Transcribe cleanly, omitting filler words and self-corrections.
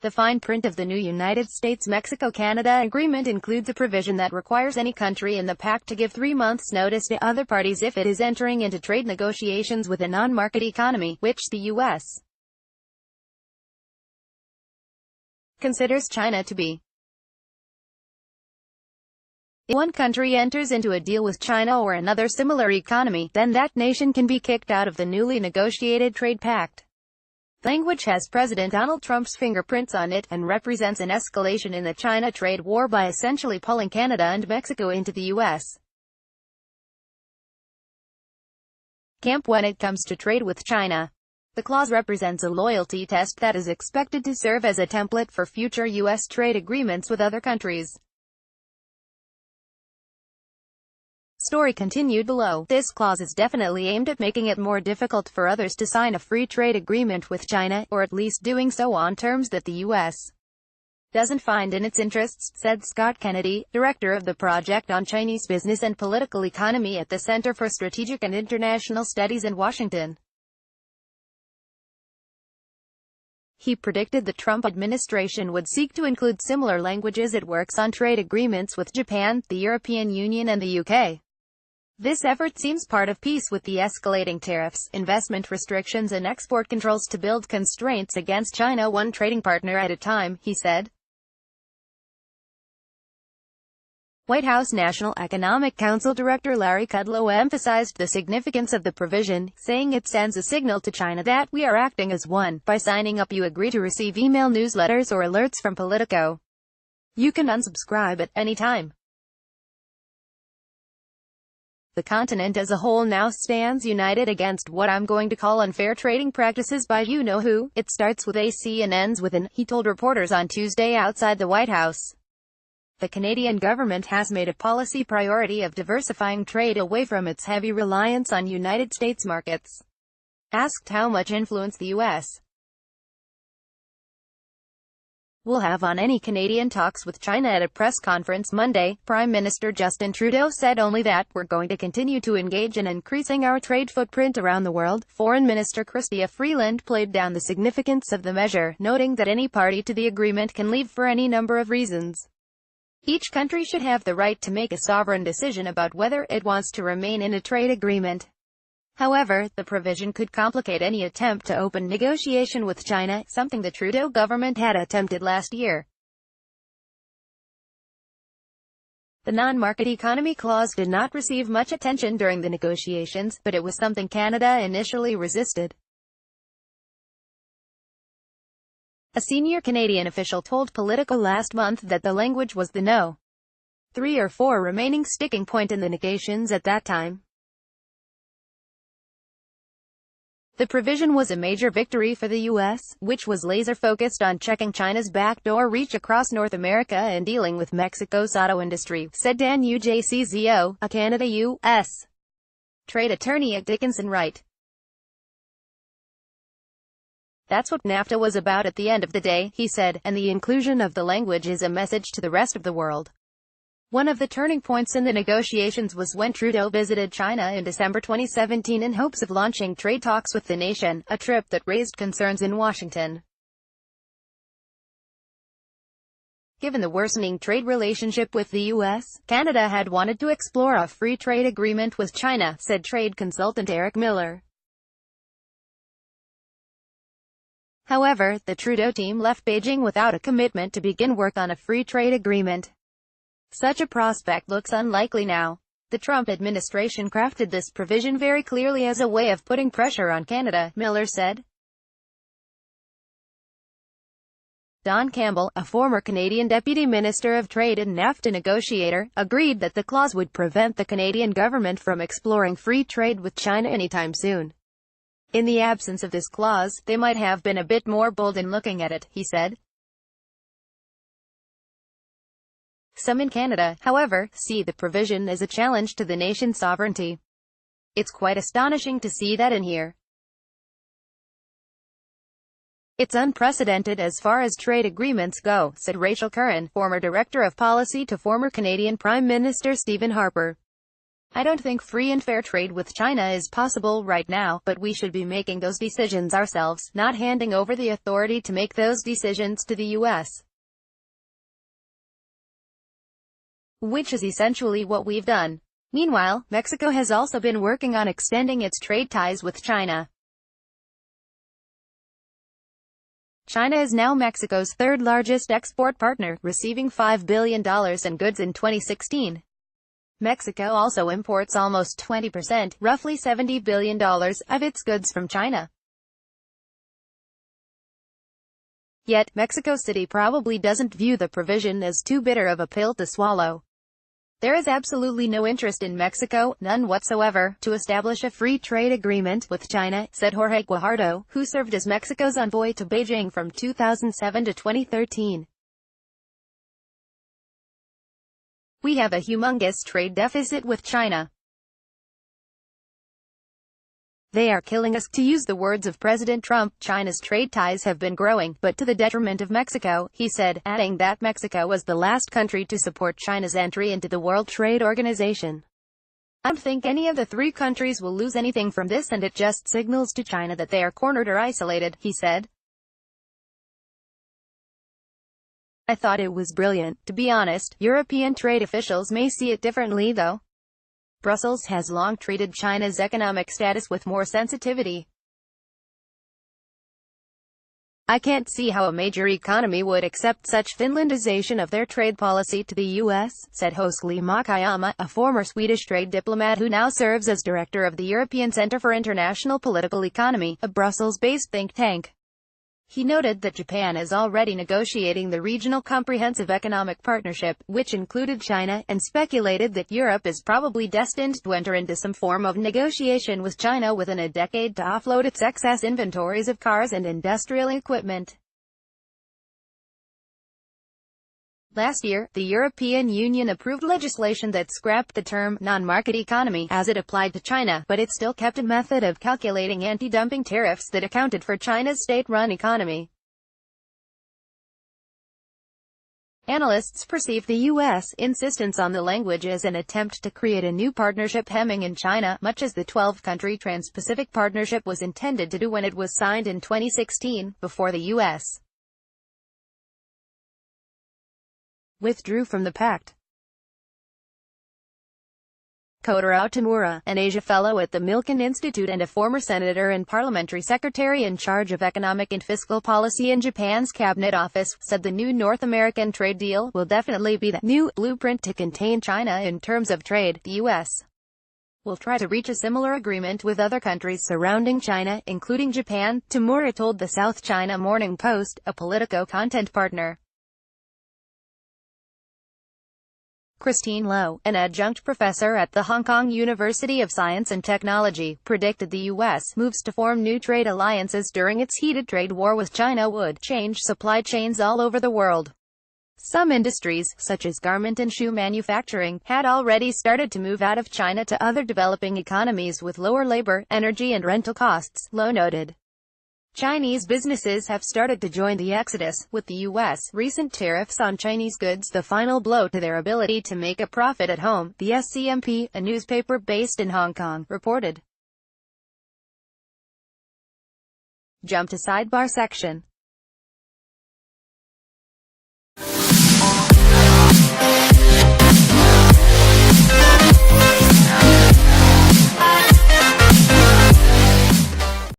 The fine print of the new United States-Mexico-Canada agreement includes a provision that requires any country in the pact to give 3 months' notice to other parties if it is entering into trade negotiations with a non-market economy, which the U.S. considers China to be. If one country enters into a deal with China or another similar economy, then that nation can be kicked out of the newly negotiated trade pact. The language has President Donald Trump's fingerprints on it, and represents an escalation in the China trade war by essentially pulling Canada and Mexico into the U.S. camp when it comes to trade with China. The clause represents a loyalty test that is expected to serve as a template for future U.S. trade agreements with other countries. Story continued below. This clause is definitely aimed at making it more difficult for others to sign a free trade agreement with China, or at least doing so on terms that the U.S. doesn't find in its interests, said Scott Kennedy, director of the Project on Chinese Business and Political Economy at the Center for Strategic and International Studies in Washington. He predicted the Trump administration would seek to include similar language as it works on trade agreements with Japan, the European Union and the UK. This effort seems part of peace with the escalating tariffs, investment restrictions and export controls to build constraints against China one trading partner at a time, he said. White House National Economic Council Director Larry Kudlow emphasized the significance of the provision, saying it sends a signal to China that we are acting as one. By signing up you agree to receive email newsletters or alerts from Politico. You can unsubscribe at any time. The continent as a whole now stands united against what I'm going to call unfair trading practices by you-know-who. It starts with AC and ends with an, he told reporters on Tuesday outside the White House. The Canadian government has made a policy priority of diversifying trade away from its heavy reliance on United States markets. Asked how much influence the U.S. will have on any Canadian talks with China at a press conference Monday, Prime Minister Justin Trudeau said only that we're going to continue to engage in increasing our trade footprint around the world. Foreign Minister Chrystia Freeland played down the significance of the measure, noting that any party to the agreement can leave for any number of reasons. Each country should have the right to make a sovereign decision about whether it wants to remain in a trade agreement. However, the provision could complicate any attempt to open negotiation with China, something the Trudeau government had attempted last year. The non-market economy clause did not receive much attention during the negotiations, but it was something Canada initially resisted. A senior Canadian official told Politico last month that the language was the no. 3 or 4 remaining sticking point in the negotiations at that time. The provision was a major victory for the U.S., which was laser-focused on checking China's backdoor reach across North America and dealing with Mexico's auto industry, said Dan Ujczo, a Canada-U.S. trade attorney at Dickinson Wright. That's what NAFTA was about at the end of the day, he said, and the inclusion of the language is a message to the rest of the world. One of the turning points in the negotiations was when Trudeau visited China in December 2017 in hopes of launching trade talks with the nation, a trip that raised concerns in Washington. Given the worsening trade relationship with the U.S., Canada had wanted to explore a free trade agreement with China, said trade consultant Eric Miller. However, the Trudeau team left Beijing without a commitment to begin work on a free trade agreement. Such a prospect looks unlikely now. The Trump administration crafted this provision very clearly as a way of putting pressure on Canada, Miller said. Don Campbell, a former Canadian Deputy Minister of Trade and NAFTA negotiator, agreed that the clause would prevent the Canadian government from exploring free trade with China anytime soon. In the absence of this clause, they might have been a bit more bold in looking at it, he said. Some in Canada, however, see the provision as a challenge to the nation's sovereignty. It's quite astonishing to see that in here. It's unprecedented as far as trade agreements go, said Rachel Curran, former Director of Policy to former Canadian Prime Minister Stephen Harper. I don't think free and fair trade with China is possible right now, but we should be making those decisions ourselves, not handing over the authority to make those decisions to the U.S. Which is essentially what we've done. Meanwhile, Mexico has also been working on extending its trade ties with China. China is now Mexico's third-largest export partner, receiving $5 billion in goods in 2016. Mexico also imports almost 20%, roughly $70 billion, of its goods from China. Yet, Mexico City probably doesn't view the provision as too bitter of a pill to swallow. There is absolutely no interest in Mexico, none whatsoever, to establish a free trade agreement with China, said Jorge Guajardo, who served as Mexico's envoy to Beijing from 2007 to 2013. We have a humongous trade deficit with China. They are killing us, to use the words of President Trump. China's trade ties have been growing, but to the detriment of Mexico, he said, adding that Mexico was the last country to support China's entry into the World Trade Organization. I don't think any of the three countries will lose anything from this, and it just signals to China that they are cornered or isolated, he said. I thought it was brilliant, to be honest. European trade officials may see it differently though. Brussels has long treated China's economic status with more sensitivity. I can't see how a major economy would accept such Finlandization of their trade policy to the U.S., said Hoskli Makayama, a former Swedish trade diplomat who now serves as director of the European Center for International Political Economy, a Brussels-based think tank. He noted that Japan is already negotiating the Regional Comprehensive Economic Partnership, which included China, and speculated that Europe is probably destined to enter into some form of negotiation with China within a decade to offload its excess inventories of cars and industrial equipment. Last year, the European Union approved legislation that scrapped the term non-market economy as it applied to China, but it still kept a method of calculating anti-dumping tariffs that accounted for China's state-run economy. Analysts perceive the U.S. insistence on the language as an attempt to create a new partnership hemming in China, much as the 12-country Trans-Pacific Partnership was intended to do when it was signed in 2016, before the U.S. withdrew from the pact. Kotaro Tamura, an Asia Fellow at the Milken Institute and a former senator and parliamentary secretary in charge of economic and fiscal policy in Japan's Cabinet Office, said the new North American trade deal will definitely be the new blueprint to contain China in terms of trade. The U.S. will try to reach a similar agreement with other countries surrounding China, including Japan, Tamura told the South China Morning Post, a Politico content partner. Christine Lowe, an adjunct professor at the Hong Kong University of Science and Technology, predicted the U.S. moves to form new trade alliances during its heated trade war with China would change supply chains all over the world. Some industries, such as garment and shoe manufacturing, had already started to move out of China to other developing economies with lower labor, energy and rental costs, Lowe noted. Chinese businesses have started to join the exodus, with the U.S. recent tariffs on Chinese goods the final blow to their ability to make a profit at home, the SCMP, a newspaper based in Hong Kong, reported. Jump to sidebar section.